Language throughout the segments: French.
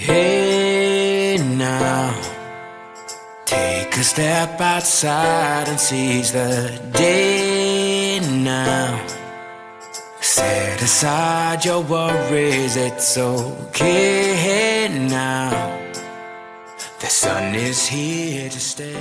Hey now, take a step outside and seize the day now. Set aside your worries, it's okay now. The sun is here to stay.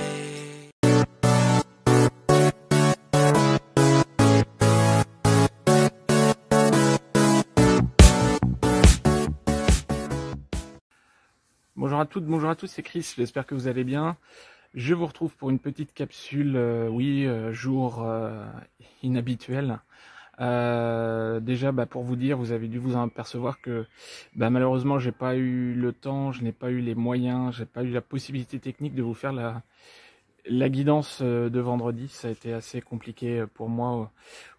Bonjour à toutes, bonjour à tous, c'est Chris, j'espère que vous allez bien. Je vous retrouve pour une petite capsule, jour inhabituel. Déjà, pour vous dire, vous avez dû vous en apercevoir que malheureusement, j'ai pas eu le temps, je n'ai pas eu les moyens, j'ai pas eu la possibilité technique de vous faire la guidance de vendredi. Ça a été assez compliqué pour moi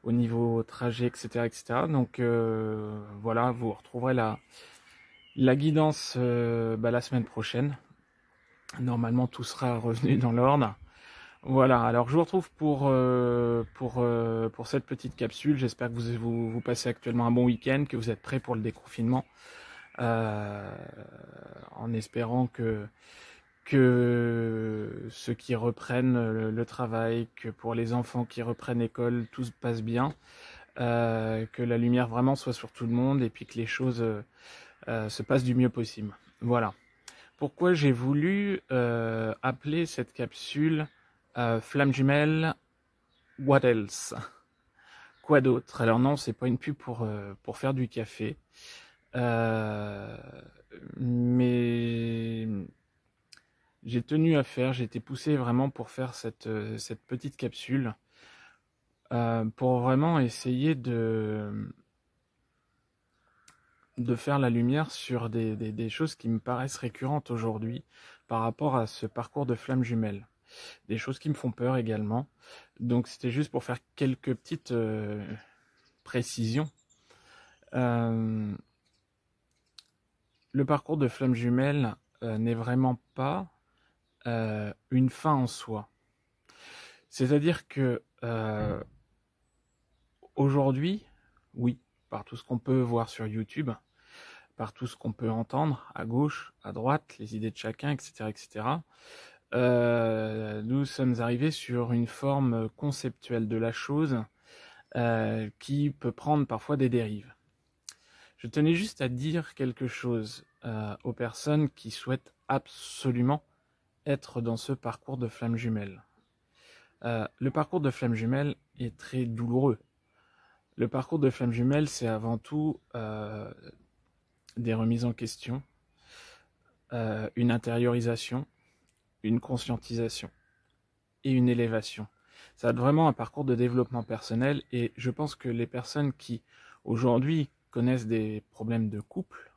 au niveau trajet, etc., etc. Donc voilà, vous retrouverez la guidance la semaine prochaine. Normalement, tout sera revenu dans l'ordre. Voilà, alors je vous retrouve pour cette petite capsule. J'espère que vous passez actuellement un bon week-end, que vous êtes prêts pour le déconfinement. En espérant que ceux qui reprennent le travail, que pour les enfants qui reprennent l'école, tout se passe bien. Que la lumière vraiment soit sur tout le monde et puis que les choses se passent du mieux possible. Voilà. Pourquoi j'ai voulu appeler cette capsule Flamme jumelle, what else? Quoi d'autre? Alors non, c'est pas une pub pour faire du café. Mais j'ai tenu à faire, j'ai été poussé vraiment pour faire cette petite capsule. Pour vraiment essayer de faire la lumière sur des choses qui me paraissent récurrentes aujourd'hui par rapport à ce parcours de flamme jumelle. Des choses qui me font peur également. Donc c'était juste pour faire quelques petites précisions. Le parcours de flamme jumelle n'est vraiment pas une fin en soi. C'est-à-dire que aujourd'hui, oui, par tout ce qu'on peut voir sur YouTube, par tout ce qu'on peut entendre à gauche, à droite, les idées de chacun, etc., etc., nous sommes arrivés sur une forme conceptuelle de la chose qui peut prendre parfois des dérives. Je tenais juste à dire quelque chose aux personnes qui souhaitent absolument être dans ce parcours de flamme jumelle. Le parcours de flamme jumelle est très douloureux. Le parcours de flamme jumelle, c'est avant tout des remises en question, une intériorisation, une conscientisation et une élévation. Ça va être vraiment un parcours de développement personnel et je pense que les personnes qui aujourd'hui connaissent des problèmes de couple,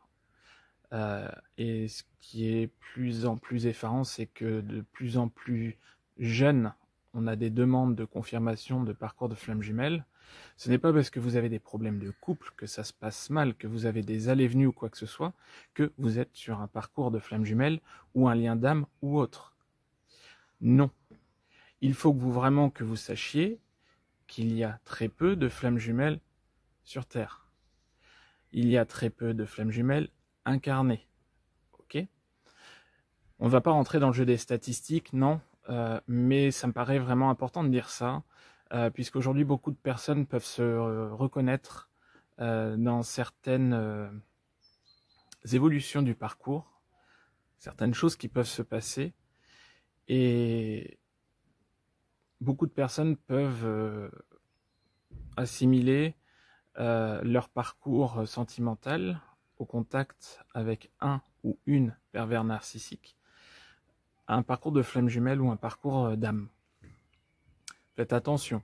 et ce qui est plus en plus effarant, c'est que de plus en plus jeunes, on a des demandes de confirmation de parcours de flamme jumelle. Ce n'est pas parce que vous avez des problèmes de couple, que ça se passe mal, que vous avez des allées-venues ou quoi que ce soit, que vous êtes sur un parcours de flamme jumelle ou un lien d'âme ou autre. Non. Il faut que vous sachiez qu'il y a très peu de flammes jumelles sur Terre. Il y a très peu de flammes jumelles incarnées. Ok ? On ne va pas rentrer dans le jeu des statistiques, non, mais ça me paraît vraiment important de dire ça, puisqu'aujourd'hui beaucoup de personnes peuvent se reconnaître dans certaines évolutions du parcours, certaines choses qui peuvent se passer, et beaucoup de personnes peuvent assimiler leur parcours sentimental au contact avec un ou une pervers narcissique à un parcours de flamme jumelle ou un parcours d'âme. Faites attention.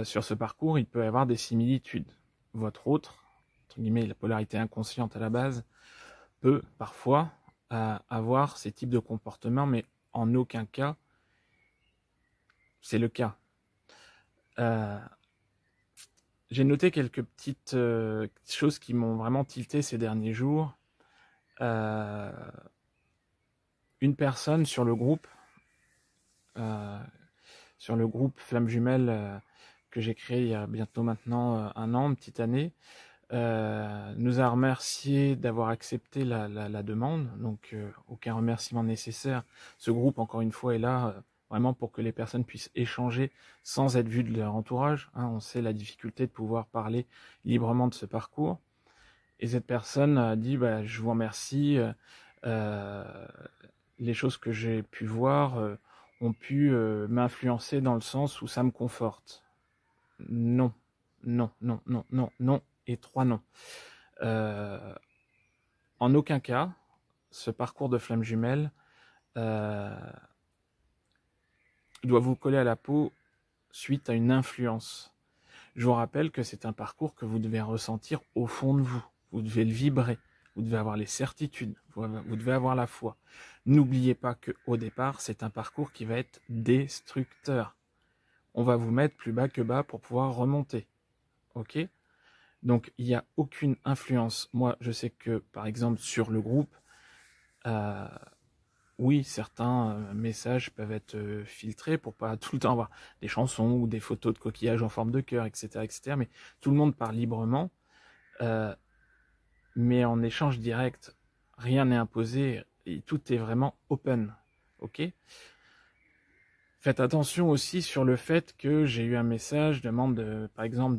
Sur ce parcours, il peut y avoir des similitudes. Votre autre, entre guillemets, la polarité inconsciente à la base, peut parfois avoir ces types de comportements, mais en aucun cas, c'est le cas. J'ai noté quelques petites choses qui m'ont vraiment tilté ces derniers jours. Une personne sur le groupe Flamme Jumelle que j'ai créé il y a bientôt maintenant un an, une petite année, nous a remercié d'avoir accepté la demande, donc aucun remerciement nécessaire. Ce groupe, encore une fois, est là vraiment pour que les personnes puissent échanger sans être vues de leur entourage. Hein, on sait la difficulté de pouvoir parler librement de ce parcours. Et cette personne a dit, je vous remercie, les choses que j'ai pu voir ont pu m'influencer dans le sens où ça me conforte. Non, non, non, non, non, non, et 3 non. En aucun cas, ce parcours de flamme jumelle doit vous coller à la peau suite à une influence. Je vous rappelle que c'est un parcours que vous devez ressentir au fond de vous. Vous devez le vibrer. Vous devez avoir les certitudes. Vous devez avoir la foi. N'oubliez pas qu'au départ, c'est un parcours qui va être destructeur. On va vous mettre plus bas que bas pour pouvoir remonter. Ok ? Donc, il n'y a aucune influence. Moi, je sais que, par exemple, sur le groupe, oui, certains messages peuvent être filtrés pour pas tout le temps avoir des chansons ou des photos de coquillages en forme de cœur, etc., etc. Mais tout le monde parle librement. Mais en échange direct, rien n'est imposé et tout est vraiment open. Ok ? Faites attention aussi sur le fait que j'ai eu un message, par exemple,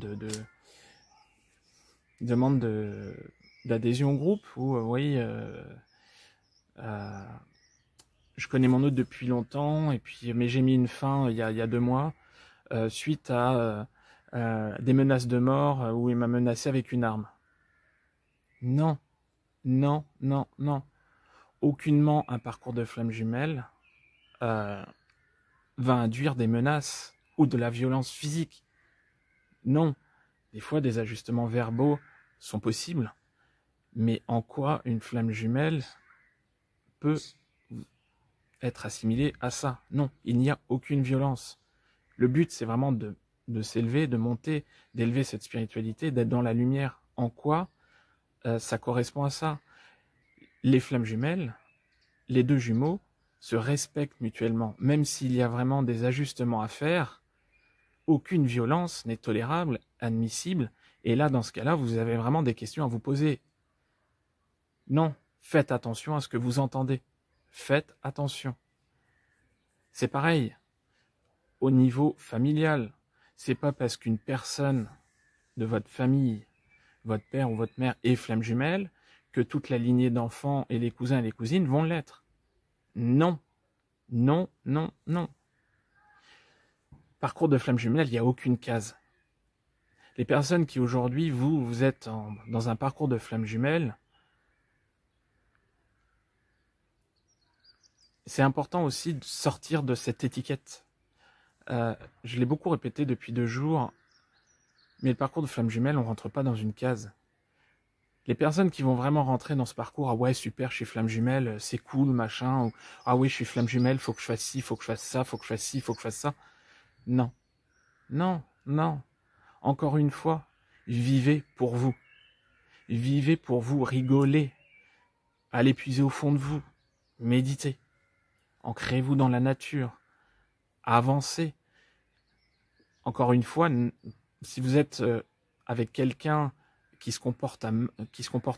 demande d'adhésion au groupe, où oui, je connais mon hôte depuis longtemps, mais j'ai mis une fin il y a 2 mois, suite à des menaces de mort, où il m'a menacé avec une arme. Non, non, non, non. Aucunement un parcours de flamme jumelle va induire des menaces ou de la violence physique. Non. Des fois, des ajustements verbaux sont possibles, mais en quoi une flamme jumelle peut être assimilée à ça? Non, il n'y a aucune violence. Le but, c'est vraiment de s'élever, de monter, d'élever cette spiritualité, d'être dans la lumière. En quoi ça correspond à ça? Les flammes jumelles, les 2 jumeaux, se respectent mutuellement. Même s'il y a vraiment des ajustements à faire, aucune violence n'est tolérable, admissible. Et là, dans ce cas-là, vous avez vraiment des questions à vous poser. Non, faites attention à ce que vous entendez. Faites attention. C'est pareil. Au niveau familial, c'est pas parce qu'une personne de votre famille, votre père ou votre mère, est flamme jumelle, que toute la lignée d'enfants et les cousins et les cousines vont l'être. Non. Non, non, non. Parcours de flamme jumelle, il n'y a aucune case. Les personnes qui aujourd'hui, vous êtes dans un parcours de flamme jumelle, c'est important aussi de sortir de cette étiquette. Je l'ai beaucoup répété depuis 2 jours, mais le parcours de flamme jumelle, on ne rentre pas dans une case. Les personnes qui vont vraiment rentrer dans ce parcours, ah ouais, super, je suis flamme jumelle, c'est cool, machin, ou ah oui, je suis flamme jumelle, faut que je fasse ci, faut que je fasse ça, faut que je fasse ci, faut que je fasse ça. Non, non, non. Encore une fois, vivez pour vous. Vivez pour vous, rigolez. Allez puiser au fond de vous. Méditez. Ancrez-vous dans la nature. Avancez. Encore une fois, si vous êtes avec quelqu'un qui se comporte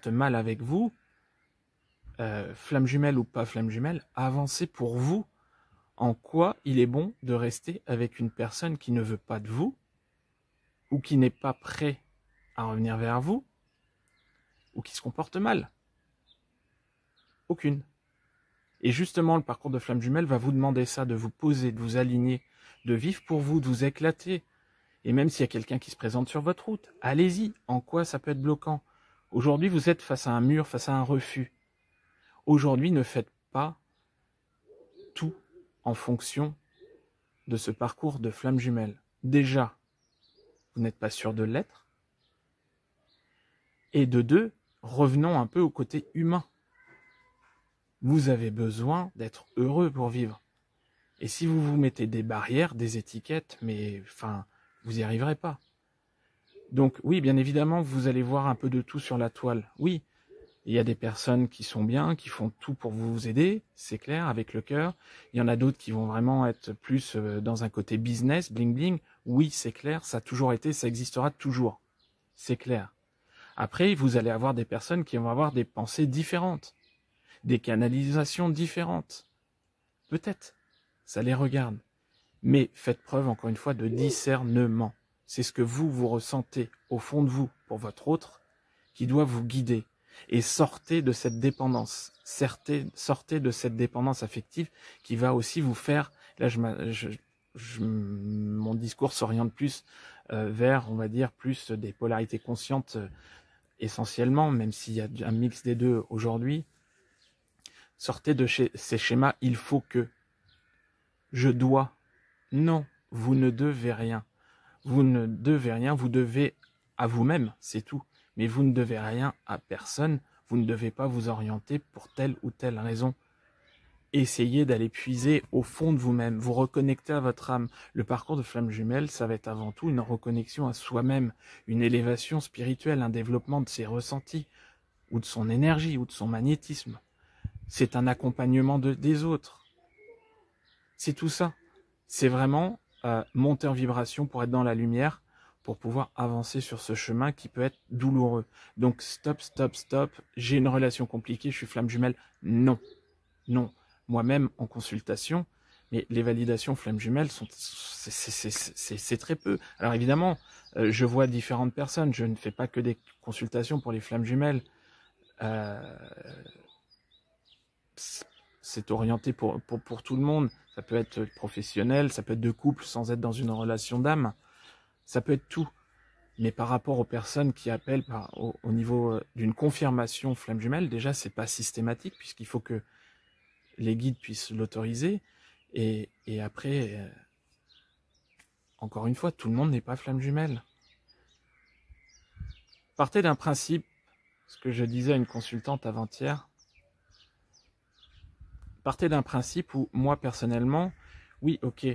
mal avec vous, flamme jumelle ou pas flamme jumelle, avancez pour vous. En quoi il est bon de rester avec une personne qui ne veut pas de vous, ou qui n'est pas prêt à revenir vers vous, ou qui se comporte mal? Aucune. Et justement, le parcours de flamme jumelle va vous demander ça, de vous poser, de vous aligner, de vivre pour vous, de vous éclater. Et même s'il y a quelqu'un qui se présente sur votre route, allez-y. En quoi ça peut être bloquant? Aujourd'hui, vous êtes face à un mur, face à un refus. Aujourd'hui, ne faites pas tout en fonction de ce parcours de flamme jumelle. Déjà, vous n'êtes pas sûr de l'être. Et de 2, revenons un peu au côté humain. Vous avez besoin d'être heureux pour vivre. Et si vous vous mettez des barrières, des étiquettes, vous n'y arriverez pas. Donc oui, bien évidemment, vous allez voir un peu de tout sur la toile. Oui, il y a des personnes qui sont bien, qui font tout pour vous aider, c'est clair, avec le cœur. Il y en a d'autres qui vont vraiment être plus dans un côté business, bling bling. Oui, c'est clair, ça a toujours été, ça existera toujours. C'est clair. Après, vous allez avoir des personnes qui vont avoir des pensées différentes, des canalisations différentes. Peut-être, ça les regarde. Mais faites preuve, encore une fois, de discernement. C'est ce que vous ressentez au fond de vous pour votre autre qui doit vous guider. Et sortez de cette dépendance. Sortez de cette dépendance affective qui va aussi vous faire... Là, mon discours s'oriente plus vers, on va dire, plus des polarités conscientes essentiellement, même s'il y a un mix des deux aujourd'hui. Sortez de ces schémas, il faut que, je dois. Non, vous ne devez rien. Vous ne devez rien, vous devez à vous-même, c'est tout. Mais vous ne devez rien à personne, vous ne devez pas vous orienter pour telle ou telle raison. Essayez d'aller puiser au fond de vous-même, vous reconnecter à votre âme. Le parcours de flamme jumelle, ça va être avant tout une reconnexion à soi-même, une élévation spirituelle, un développement de ses ressentis, ou de son énergie, ou de son magnétisme. C'est un accompagnement des autres. C'est tout ça. C'est vraiment monter en vibration pour être dans la lumière, pour pouvoir avancer sur ce chemin qui peut être douloureux. Donc stop, stop, stop, j'ai une relation compliquée, je suis flamme jumelle. Non, non. Moi-même en consultation, mais les validations flamme jumelle c'est très peu. Alors évidemment, je vois différentes personnes, je ne fais pas que des consultations pour les flammes jumelles. C'est orienté pour tout le monde. Ça peut être professionnel, ça peut être de couple sans être dans une relation d'âme. Ça peut être tout. Mais par rapport aux personnes qui appellent au niveau d'une confirmation flamme jumelle, déjà, c'est pas systématique puisqu'il faut que les guides puissent l'autoriser. Et après, encore une fois, tout le monde n'est pas flamme jumelle. Partez d'un principe, ce que je disais à une consultante avant-hier, partez d'un principe où moi personnellement, oui, ok,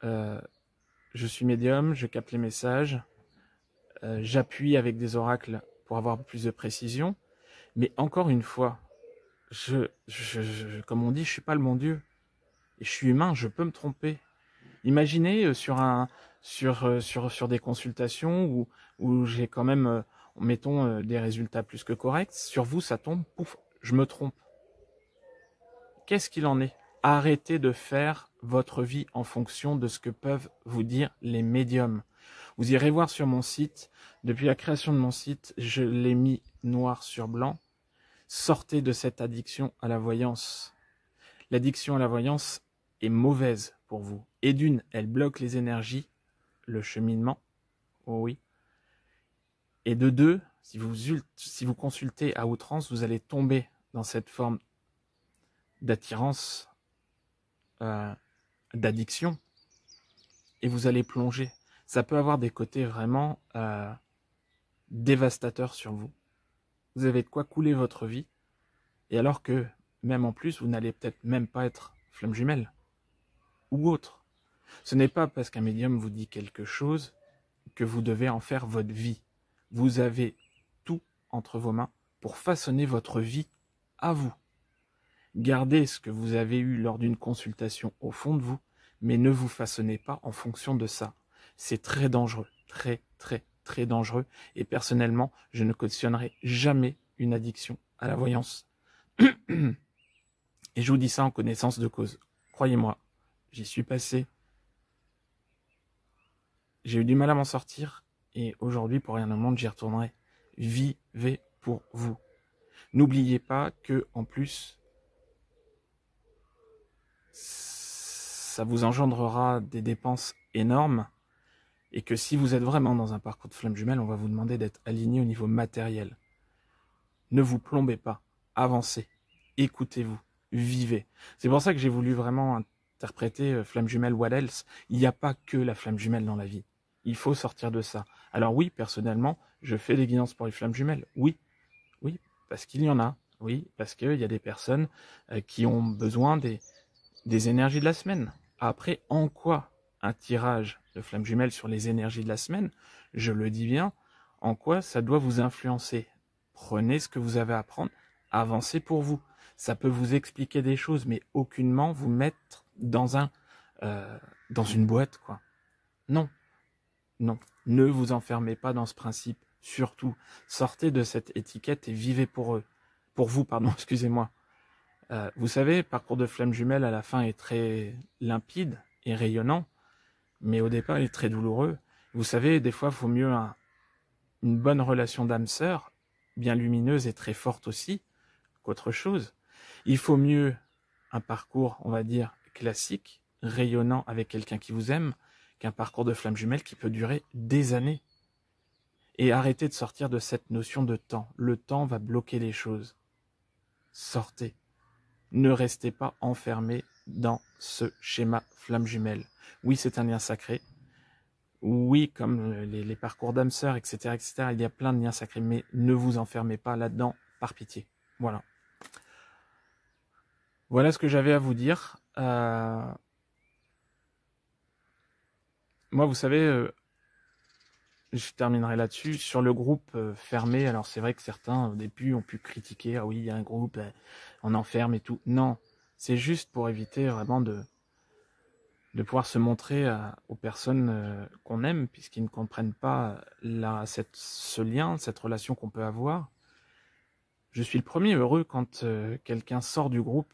je suis médium, je capte les messages, j'appuie avec des oracles pour avoir plus de précision, mais encore une fois, comme on dit, je suis pas le bon Dieu, et je suis humain, je peux me tromper. Imaginez sur des consultations où j'ai quand même, mettons, des résultats plus que corrects, sur vous ça tombe, pouf, je me trompe. Qu'est-ce qu'il en est? Arrêtez de faire votre vie en fonction de ce que peuvent vous dire les médiums. Vous irez voir sur mon site, depuis la création de mon site, je l'ai mis noir sur blanc. Sortez de cette addiction à la voyance. L'addiction à la voyance est mauvaise pour vous. Et d'une, elle bloque les énergies, le cheminement, oh oui. Et de deux, si vous consultez à outrance, vous allez tomber dans cette forme d'attirance, d'addiction, et vous allez plonger. Ça peut avoir des côtés vraiment dévastateurs sur vous. Vous avez de quoi couler votre vie, et alors que, même en plus, vous n'allez peut-être même pas être flamme jumelle, ou autre. Ce n'est pas parce qu'un médium vous dit quelque chose que vous devez en faire votre vie. Vous avez tout entre vos mains pour façonner votre vie à vous. Gardez ce que vous avez eu lors d'une consultation au fond de vous, mais ne vous façonnez pas en fonction de ça. C'est très dangereux, très, très, très dangereux. Et personnellement, je ne cautionnerai jamais une addiction à la voyance. Et je vous dis ça en connaissance de cause. Croyez-moi, j'y suis passé. J'ai eu du mal à m'en sortir. Et aujourd'hui, pour rien au monde, j'y retournerai. Vivez pour vous. N'oubliez pas que, en plus, ça vous engendrera des dépenses énormes et que si vous êtes vraiment dans un parcours de flamme jumelle, on va vous demander d'être aligné au niveau matériel. Ne vous plombez pas, avancez, écoutez-vous, vivez. C'est pour ça que j'ai voulu vraiment interpréter flamme jumelle what else. Il n'y a pas que la flamme jumelle dans la vie. Il faut sortir de ça. Alors oui, personnellement, je fais des guidances pour les flammes jumelles. Oui, parce qu'il y en a. Oui, parce qu'il y a des personnes qui ont besoin des énergies de la semaine. Après, en quoi un tirage de flamme jumelle sur les énergies de la semaine, je le dis bien, en quoi ça doit vous influencer? Prenez ce que vous avez à prendre, avancez pour vous. Ça peut vous expliquer des choses, mais aucunement vous mettre dans une boîte, quoi. Non, non, ne vous enfermez pas dans ce principe. surtout, sortez de cette étiquette et vivez pour eux. Pour vous, pardon, excusez-moi. Vous savez, parcours de flamme jumelle à la fin est très limpide et rayonnant, mais au départ il est très douloureux. Vous savez, des fois il faut mieux une bonne relation d'âme-sœur, bien lumineuse et très forte aussi, qu'autre chose. Il faut mieux un parcours, on va dire, classique, rayonnant avec quelqu'un qui vous aime, qu'un parcours de flamme jumelle qui peut durer des années. Et arrêtez de sortir de cette notion de temps. Le temps va bloquer les choses. Sortez. Ne restez pas enfermés dans ce schéma flamme jumelle. Oui, c'est un lien sacré. Oui, comme les parcours d'âme sœur, etc., etc., il y a plein de liens sacrés, mais ne vous enfermez pas là-dedans, par pitié. Voilà. Voilà ce que j'avais à vous dire. Moi, vous savez, je terminerai là-dessus. Sur le groupe fermé, alors c'est vrai que certains, au début, ont pu critiquer. Ah oui, il y a un groupe, on enferme et tout. Non, c'est juste pour éviter vraiment de pouvoir se montrer aux personnes qu'on aime, puisqu'ils ne comprennent pas ce lien, cette relation qu'on peut avoir. Je suis le premier heureux quand quelqu'un sort du groupe,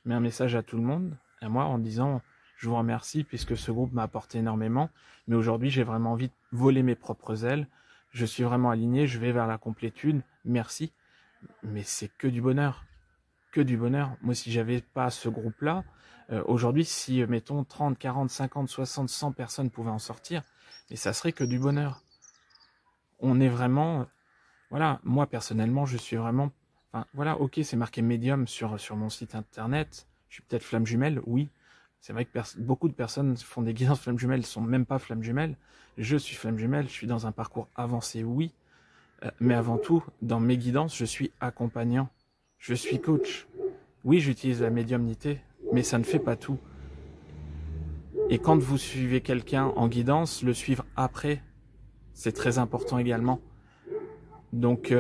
met un message à tout le monde, à moi, en disant « Je vous remercie puisque ce groupe m'a apporté énormément, mais aujourd'hui j'ai vraiment envie de voler mes propres ailes, je suis vraiment aligné, je vais vers la complétude, merci. » Mais c'est que du bonheur, que du bonheur. Moi, si j'avais pas ce groupe-là, aujourd'hui, si, mettons, 30, 40, 50, 60, 100 personnes pouvaient en sortir, mais ça serait que du bonheur. On est vraiment... Voilà, moi, personnellement, je suis vraiment... Enfin, voilà, ok, c'est marqué médium sur mon site internet. Je suis peut-être flamme jumelle, oui. C'est vrai que beaucoup de personnes font des guidances flamme jumelle, ne sont même pas flamme jumelle. Je suis flamme jumelle, je suis dans un parcours avancé, oui. Mais avant tout, dans mes guidances, je suis accompagnant. Je suis coach. Oui, j'utilise la médiumnité, mais ça ne fait pas tout. Et quand vous suivez quelqu'un en guidance, le suivre après, c'est très important également. Donc,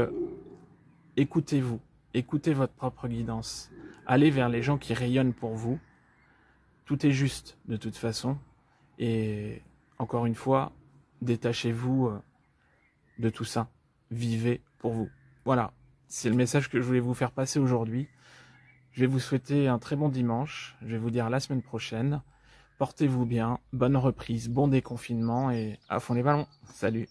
écoutez-vous, écoutez votre propre guidance. Allez vers les gens qui rayonnent pour vous. Tout est juste de toute façon. Et encore une fois, détachez-vous de tout ça. Vivez pour vous. Voilà, c'est le message que je voulais vous faire passer aujourd'hui. Je vais vous souhaiter un très bon dimanche. Je vais vous dire à la semaine prochaine. Portez-vous bien, bonne reprise, bon déconfinement et à fond les ballons. Salut!